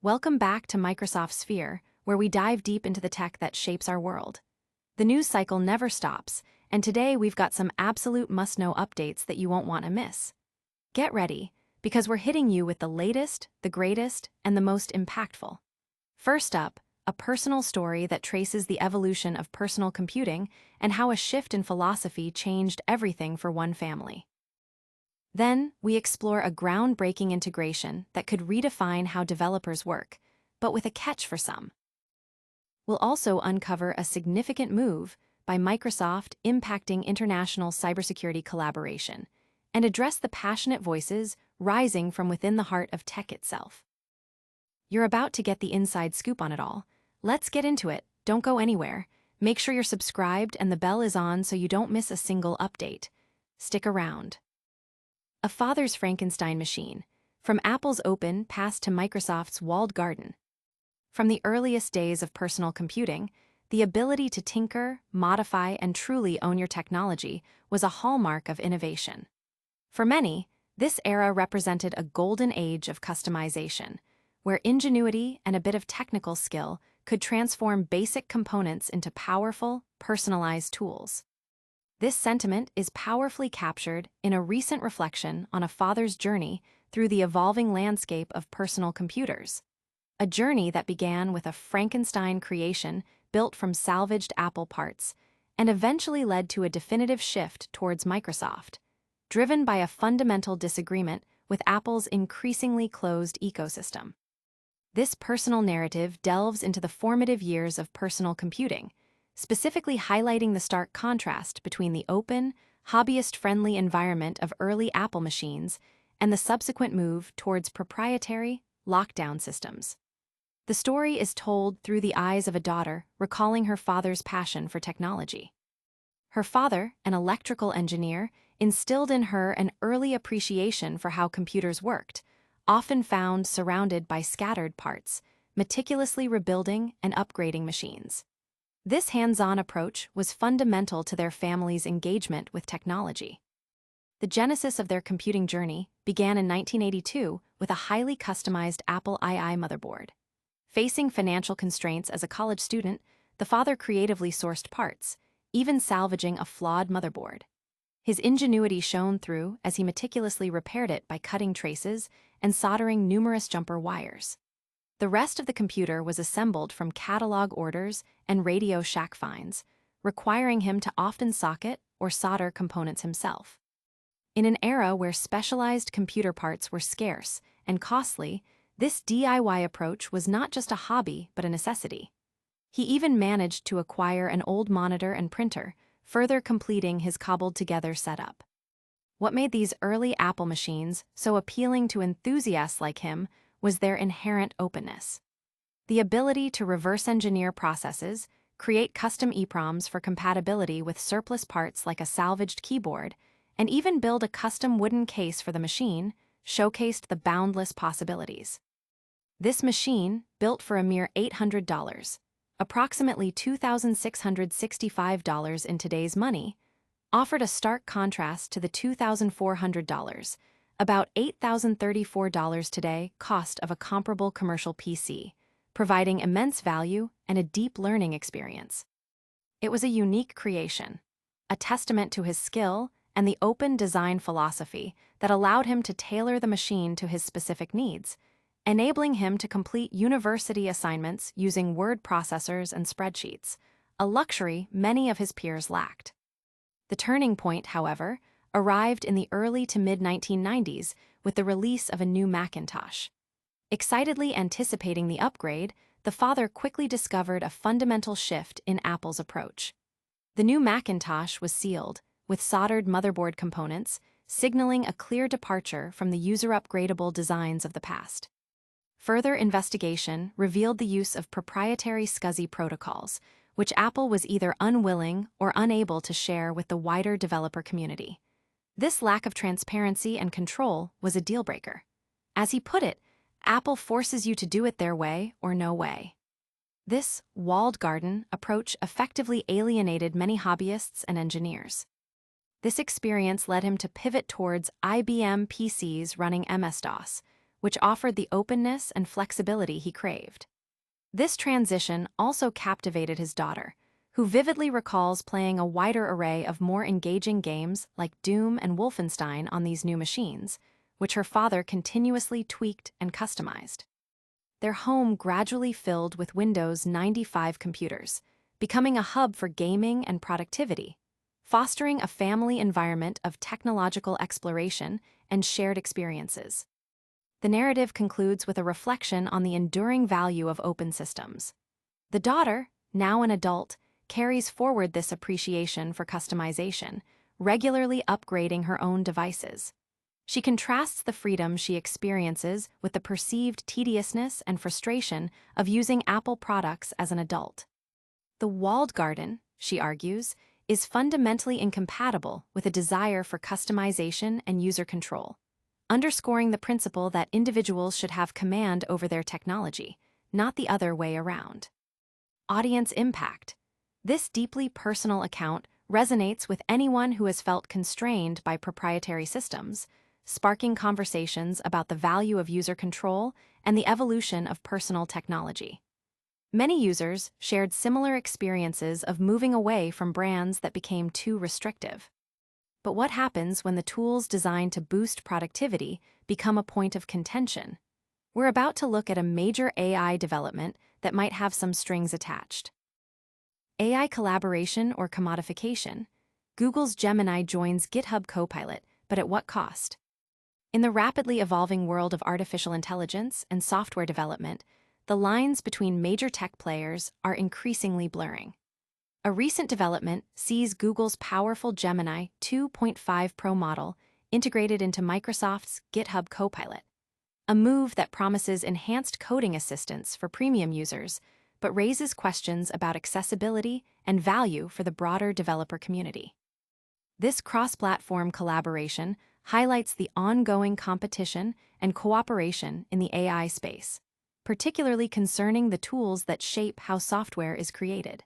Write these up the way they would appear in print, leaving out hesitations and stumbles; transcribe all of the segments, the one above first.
Welcome back to Microsoft Sphere, where we dive deep into the tech that shapes our world. The news cycle never stops, and today we've got some absolute must-know updates that you won't want to miss. Get ready, because we're hitting you with the latest, the greatest, and the most impactful. First up, a personal story that traces the evolution of personal computing and how a shift in philosophy changed everything for one family. Then, we explore a groundbreaking integration that could redefine how developers work, but with a catch for some. We'll also uncover a significant move by Microsoft impacting international cybersecurity collaboration and address the passionate voices rising from within the heart of tech itself. You're about to get the inside scoop on it all. Let's get into it. Don't go anywhere. Make sure you're subscribed and the bell is on so you don't miss a single update. Stick around. A father's Frankenstein machine, from Apple's open past to Microsoft's walled garden. From the earliest days of personal computing, the ability to tinker, modify, and truly own your technology was a hallmark of innovation. For many, this era represented a golden age of customization, where ingenuity and a bit of technical skill could transform basic components into powerful, personalized tools. This sentiment is powerfully captured in a recent reflection on a father's journey through the evolving landscape of personal computers. A journey that began with a Frankenstein creation built from salvaged Apple parts and eventually led to a definitive shift towards Microsoft, driven by a fundamental disagreement with Apple's increasingly closed ecosystem. This personal narrative delves into the formative years of personal computing, specifically highlighting the stark contrast between the open, hobbyist-friendly environment of early Apple machines and the subsequent move towards proprietary, lockdown systems. The story is told through the eyes of a daughter recalling her father's passion for technology. Her father, an electrical engineer, instilled in her an early appreciation for how computers worked, often found surrounded by scattered parts, meticulously rebuilding and upgrading machines. This hands-on approach was fundamental to their family's engagement with technology. The genesis of their computing journey began in 1982 with a highly customized Apple II motherboard. Facing financial constraints as a college student, the father creatively sourced parts, even salvaging a flawed motherboard. His ingenuity shone through as he meticulously repaired it by cutting traces and soldering numerous jumper wires. The rest of the computer was assembled from catalog orders and Radio Shack finds, requiring him to often socket or solder components himself. In an era where specialized computer parts were scarce and costly, this DIY approach was not just a hobby but a necessity. He even managed to acquire an old monitor and printer, further completing his cobbled-together setup. What made these early Apple machines so appealing to enthusiasts like him was their inherent openness. The ability to reverse-engineer processes, create custom EEPROMs for compatibility with surplus parts like a salvaged keyboard, and even build a custom wooden case for the machine, showcased the boundless possibilities. This machine, built for a mere $800, approximately $2,665 in today's money, offered a stark contrast to the $2,400, about $8,034 today, cost of a comparable commercial PC, providing immense value and a deep learning experience. It was a unique creation, a testament to his skill and the open design philosophy that allowed him to tailor the machine to his specific needs, enabling him to complete university assignments using word processors and spreadsheets, a luxury many of his peers lacked. The turning point, however, arrived in the early to mid-1990s with the release of a new Macintosh. Excitedly anticipating the upgrade, the father quickly discovered a fundamental shift in Apple's approach. The new Macintosh was sealed, with soldered motherboard components, signaling a clear departure from the user-upgradable designs of the past. Further investigation revealed the use of proprietary SCSI protocols, which Apple was either unwilling or unable to share with the wider developer community. This lack of transparency and control was a deal-breaker. As he put it, Apple forces you to do it their way or no way. This walled garden approach effectively alienated many hobbyists and engineers. This experience led him to pivot towards IBM PCs running MS-DOS, which offered the openness and flexibility he craved. This transition also captivated his daughter, who vividly recalls playing a wider array of more engaging games like Doom and Wolfenstein on these new machines, which her father continuously tweaked and customized. Their home gradually filled with Windows 95 computers, becoming a hub for gaming and productivity, fostering a family environment of technological exploration and shared experiences. The narrative concludes with a reflection on the enduring value of open systems. The daughter, now an adult, carries forward this appreciation for customization, regularly upgrading her own devices. She contrasts the freedom she experiences with the perceived tediousness and frustration of using Apple products as an adult. The walled garden, she argues, is fundamentally incompatible with a desire for customization and user control, underscoring the principle that individuals should have command over their technology, not the other way around. Audience impact. This deeply personal account resonates with anyone who has felt constrained by proprietary systems, sparking conversations about the value of user control and the evolution of personal technology. Many users shared similar experiences of moving away from brands that became too restrictive. But what happens when the tools designed to boost productivity become a point of contention? We're about to look at a major AI development that might have some strings attached. AI collaboration or commodification. Google's Gemini joins GitHub Copilot, but at what cost? In the rapidly evolving world of artificial intelligence and software development, the lines between major tech players are increasingly blurring. A recent development sees Google's powerful Gemini 2.5 Pro model integrated into Microsoft's GitHub Copilot, a move that promises enhanced coding assistance for premium users, but raises questions about accessibility and value for the broader developer community. This cross-platform collaboration highlights the ongoing competition and cooperation in the AI space, particularly concerning the tools that shape how software is created.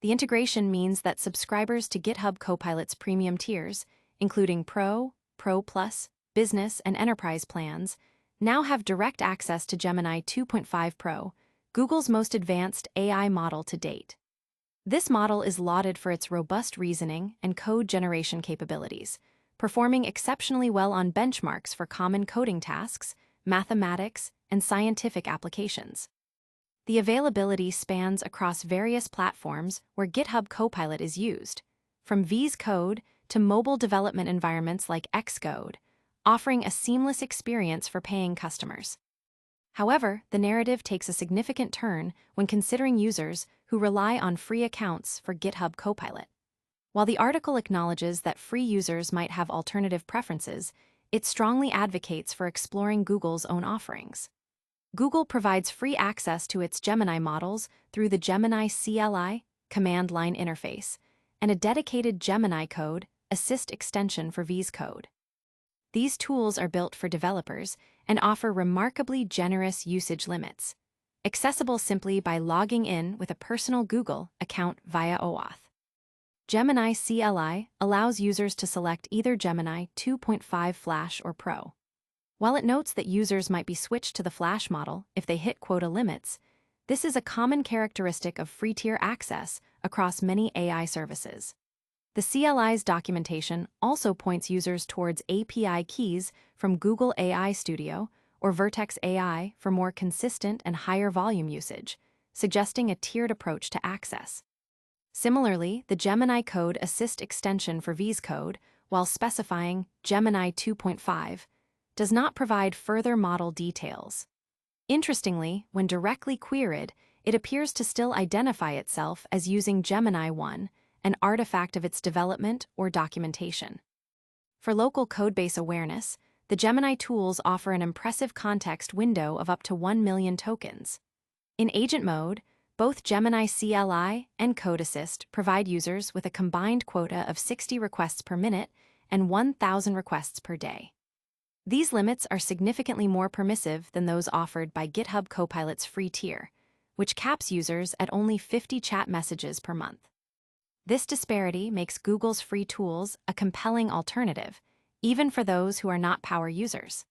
The integration means that subscribers to GitHub Copilot's premium tiers, including Pro, Pro Plus, Business, and Enterprise plans, now have direct access to Gemini 2.5 Pro, Google's most advanced AI model to date. This model is lauded for its robust reasoning and code generation capabilities, performing exceptionally well on benchmarks for common coding tasks, mathematics, and scientific applications. The availability spans across various platforms where GitHub Copilot is used, from VS Code to mobile development environments like Xcode, offering a seamless experience for paying customers. However, the narrative takes a significant turn when considering users who rely on free accounts for GitHub Copilot. While the article acknowledges that free users might have alternative preferences, it strongly advocates for exploring Google's own offerings. Google provides free access to its Gemini models through the Gemini CLI command line interface and a dedicated Gemini Code Assist extension for VS Code. These tools are built for developers and offer remarkably generous usage limits, accessible simply by logging in with a personal Google account via OAuth. Gemini CLI allows users to select either Gemini 2.5 Flash or Pro. While it notes that users might be switched to the Flash model if they hit quota limits, this is a common characteristic of free-tier access across many AI services. The CLI's documentation also points users towards API keys from Google AI Studio or Vertex AI for more consistent and higher volume usage, suggesting a tiered approach to access. Similarly, the Gemini Code Assist extension for VS Code, while specifying Gemini 2.5, does not provide further model details. Interestingly, when directly queried, it appears to still identify itself as using Gemini 1, an artifact of its development or documentation. For local codebase awareness, the Gemini tools offer an impressive context window of up to 1 million tokens. In agent mode, both Gemini CLI and Code Assist provide users with a combined quota of 60 requests per minute and 1,000 requests per day. These limits are significantly more permissive than those offered by GitHub Copilot's free tier, which caps users at only 50 chat messages per month. This disparity makes Google's free tools a compelling alternative, even for those who are not power users.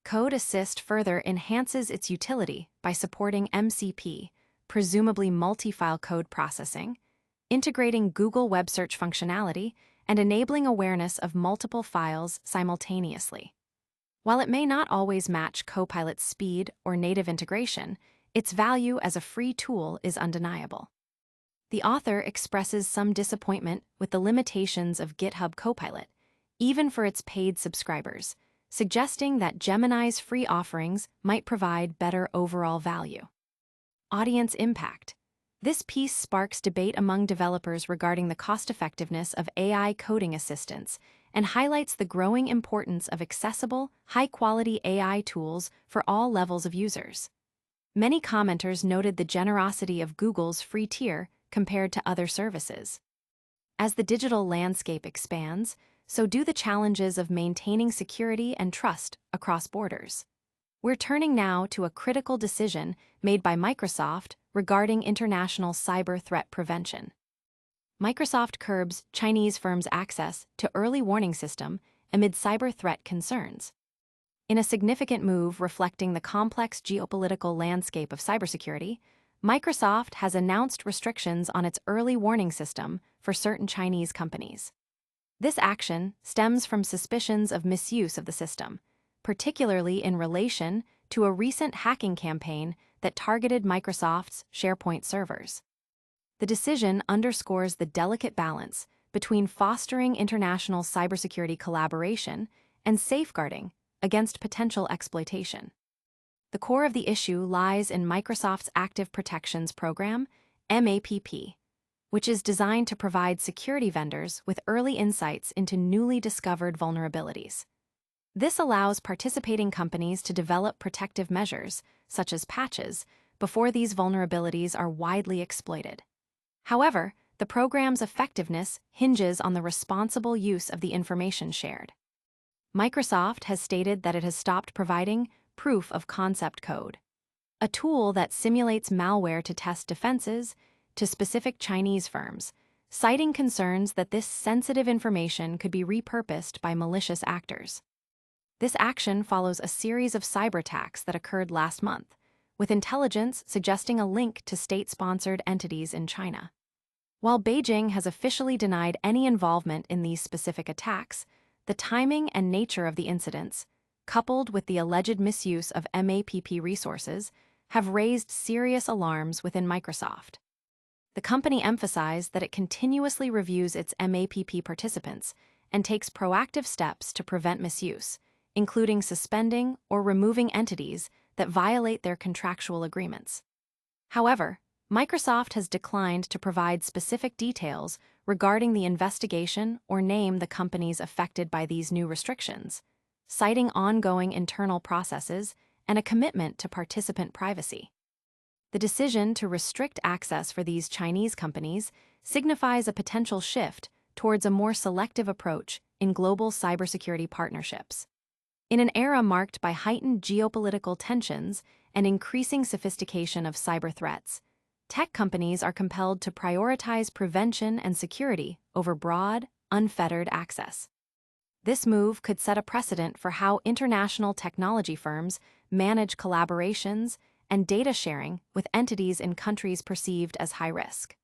Code Assist further enhances its utility by supporting MCP, presumably multi-file code processing, integrating Google Web Search functionality, and enabling awareness of multiple files simultaneously. While it may not always match Copilot's speed or native integration, its value as a free tool is undeniable. The author expresses some disappointment with the limitations of GitHub Copilot, even for its paid subscribers, suggesting that Gemini's free offerings might provide better overall value. Audience impact. This piece sparks debate among developers regarding the cost-effectiveness of AI coding assistants and highlights the growing importance of accessible, high-quality AI tools for all levels of users. Many commenters noted the generosity of Google's free tier compared to other services. As the digital landscape expands, so do the challenges of maintaining security and trust across borders. We're turning now to a critical decision made by Microsoft regarding international cyber threat prevention. Microsoft curbs Chinese firms' access to early warning system amid cyber threat concerns. In a significant move reflecting the complex geopolitical landscape of cybersecurity, Microsoft has announced restrictions on its early warning system for certain Chinese companies. This action stems from suspicions of misuse of the system, particularly in relation to a recent hacking campaign that targeted Microsoft's SharePoint servers. The decision underscores the delicate balance between fostering international cybersecurity collaboration and safeguarding against potential exploitation. The core of the issue lies in Microsoft's Active Protections Program, MAPP, which is designed to provide security vendors with early insights into newly discovered vulnerabilities. This allows participating companies to develop protective measures, such as patches, before these vulnerabilities are widely exploited. However, the program's effectiveness hinges on the responsible use of the information shared. Microsoft has stated that it has stopped providing proof of concept code, a tool that simulates malware to test defenses, to specific Chinese firms, citing concerns that this sensitive information could be repurposed by malicious actors. This action follows a series of cyberattacks that occurred last month, with intelligence suggesting a link to state-sponsored entities in China. While Beijing has officially denied any involvement in these specific attacks, the timing and nature of the incidents, coupled with the alleged misuse of MAPP resources, have raised serious alarms within Microsoft. The company emphasized that it continuously reviews its MAPP participants and takes proactive steps to prevent misuse, including suspending or removing entities that violate their contractual agreements. However, Microsoft has declined to provide specific details regarding the investigation or name the companies affected by these new restrictions, citing ongoing internal processes and a commitment to participant privacy. The decision to restrict access for these Chinese companies signifies a potential shift towards a more selective approach in global cybersecurity partnerships. In an era marked by heightened geopolitical tensions and increasing sophistication of cyber threats, tech companies are compelled to prioritize prevention and security over broad, unfettered access. This move could set a precedent for how international technology firms manage collaborations and data sharing with entities in countries perceived as high risk,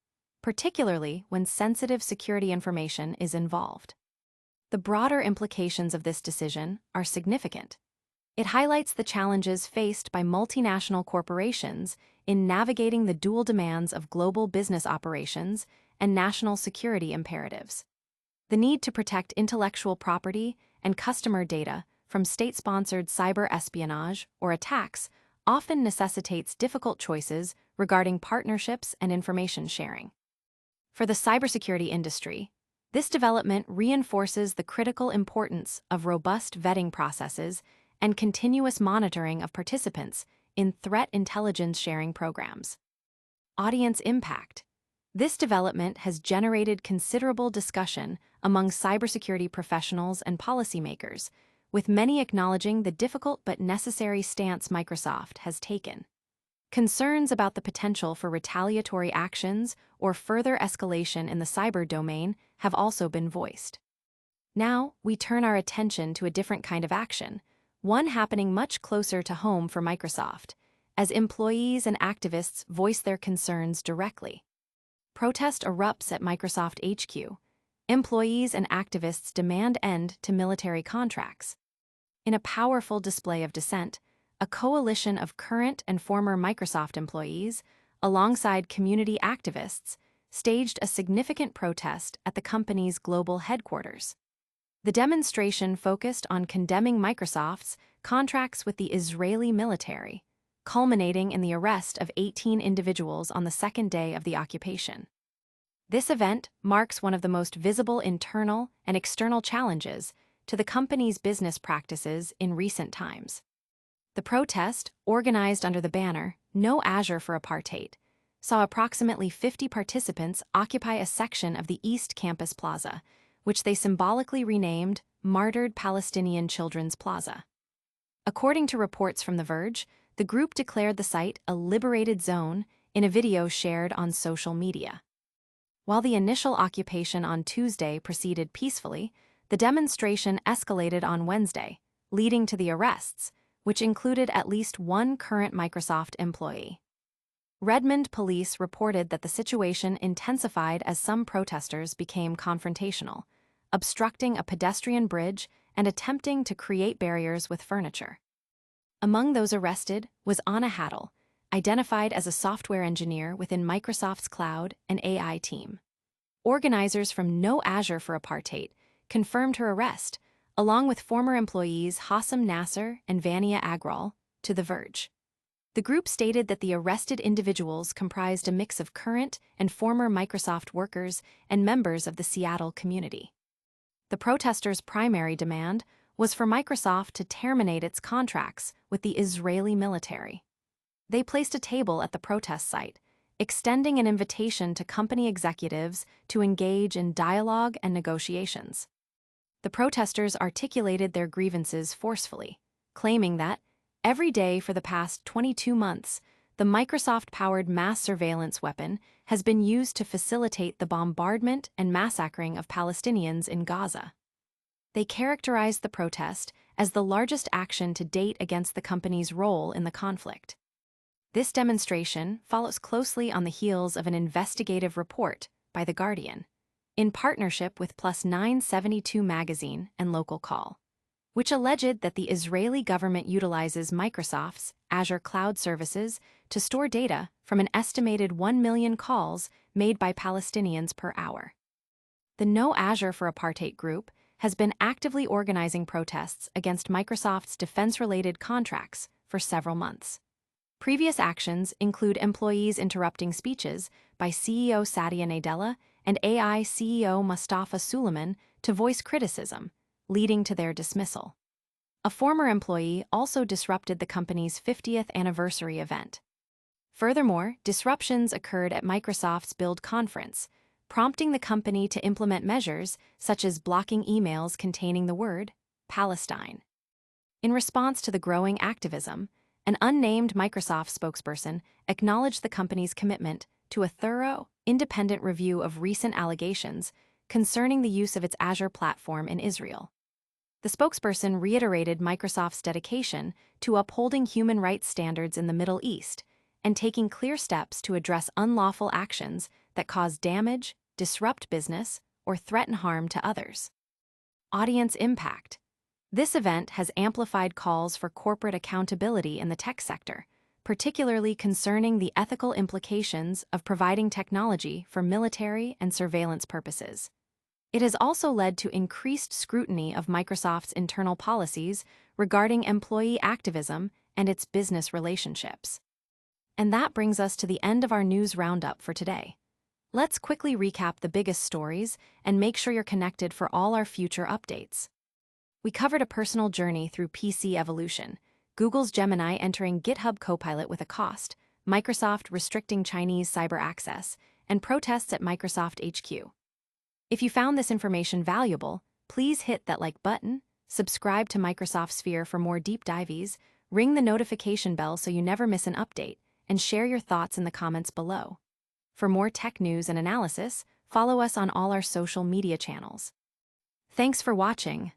particularly when sensitive security information is involved. The broader implications of this decision are significant. It highlights the challenges faced by multinational corporations in navigating the dual demands of global business operations and national security imperatives. The need to protect intellectual property and customer data from state-sponsored cyber espionage or attacks often necessitates difficult choices regarding partnerships and information sharing. For the cybersecurity industry, this development reinforces the critical importance of robust vetting processes and continuous monitoring of participants in threat intelligence sharing programs. Audience impact. This development has generated considerable discussion among cybersecurity professionals and policymakers, with many acknowledging the difficult but necessary stance Microsoft has taken. Concerns about the potential for retaliatory actions or further escalation in the cyber domain have also been voiced. Now, we turn our attention to a different kind of action, one happening much closer to home for Microsoft, as employees and activists voice their concerns directly. Protest erupts at Microsoft HQ. Employees and activists demand end to military contracts. In a powerful display of dissent, a coalition of current and former Microsoft employees, alongside community activists, staged a significant protest at the company's global headquarters. The demonstration focused on condemning Microsoft's contracts with the Israeli military, culminating in the arrest of 18 individuals on the second day of the occupation. This event marks one of the most visible internal and external challenges to the company's business practices in recent times. The protest, organized under the banner "No Azure for Apartheid," saw approximately 50 participants occupy a section of the East Campus Plaza, which they symbolically renamed Martyred Palestinian Children's Plaza. According to reports from The Verge, the group declared the site a liberated zone in a video shared on social media. While the initial occupation on Tuesday proceeded peacefully, the demonstration escalated on Wednesday, leading to the arrests, which included at least one current Microsoft employee. Redmond police reported that the situation intensified as some protesters became confrontational, obstructing a pedestrian bridge and attempting to create barriers with furniture. Among those arrested was Anna Haddle, identified as a software engineer within Microsoft's cloud and AI team. Organizers from No Azure for Apartheid confirmed her arrest, along with former employees Hassam Nasser and Vania Agrawal, to The Verge. The group stated that the arrested individuals comprised a mix of current and former Microsoft workers and members of the Seattle community. The protesters' primary demand was for Microsoft to terminate its contracts with the Israeli military. They placed a table at the protest site, extending an invitation to company executives to engage in dialogue and negotiations. The protesters articulated their grievances forcefully, claiming that, every day for the past 22 months, the Microsoft-powered mass surveillance weapon has been used to facilitate the bombardment and massacring of Palestinians in Gaza. They characterized the protest as the largest action to date against the company's role in the conflict. This demonstration follows closely on the heels of an investigative report by The Guardian, in partnership with Plus 972 magazine and Local Call, which alleged that the Israeli government utilizes Microsoft's Azure cloud services to store data from an estimated 1 million calls made by Palestinians per hour. The No Azure for Apartheid group has been actively organizing protests against Microsoft's defense-related contracts for several months. Previous actions include employees interrupting speeches by CEO Satya Nadella and AI CEO Mustafa Suleyman to voice criticism, leading to their dismissal. A former employee also disrupted the company's 50th anniversary event. Furthermore, disruptions occurred at Microsoft's Build conference, prompting the company to implement measures such as blocking emails containing the word Palestine. In response to the growing activism, an unnamed Microsoft spokesperson acknowledged the company's commitment to a thorough, independent review of recent allegations concerning the use of its Azure platform in Israel. The spokesperson reiterated Microsoft's dedication to upholding human rights standards in the Middle East and taking clear steps to address unlawful actions that cause damage, disrupt business, or threaten harm to others. Audience impact. This event has amplified calls for corporate accountability in the tech sector, particularly concerning the ethical implications of providing technology for military and surveillance purposes. It has also led to increased scrutiny of Microsoft's internal policies regarding employee activism and its business relationships. And that brings us to the end of our news roundup for today. Let's quickly recap the biggest stories and make sure you're connected for all our future updates. We covered a personal journey through PC evolution, Google's Gemini entering GitHub Copilot with a cost, Microsoft restricting Chinese cyber access, and protests at Microsoft HQ. If you found this information valuable, please hit that like button, subscribe to Microsoft Sphere for more deep dives, ring the notification bell so you never miss an update, and share your thoughts in the comments below. For more tech news and analysis, follow us on all our social media channels. Thanks for watching.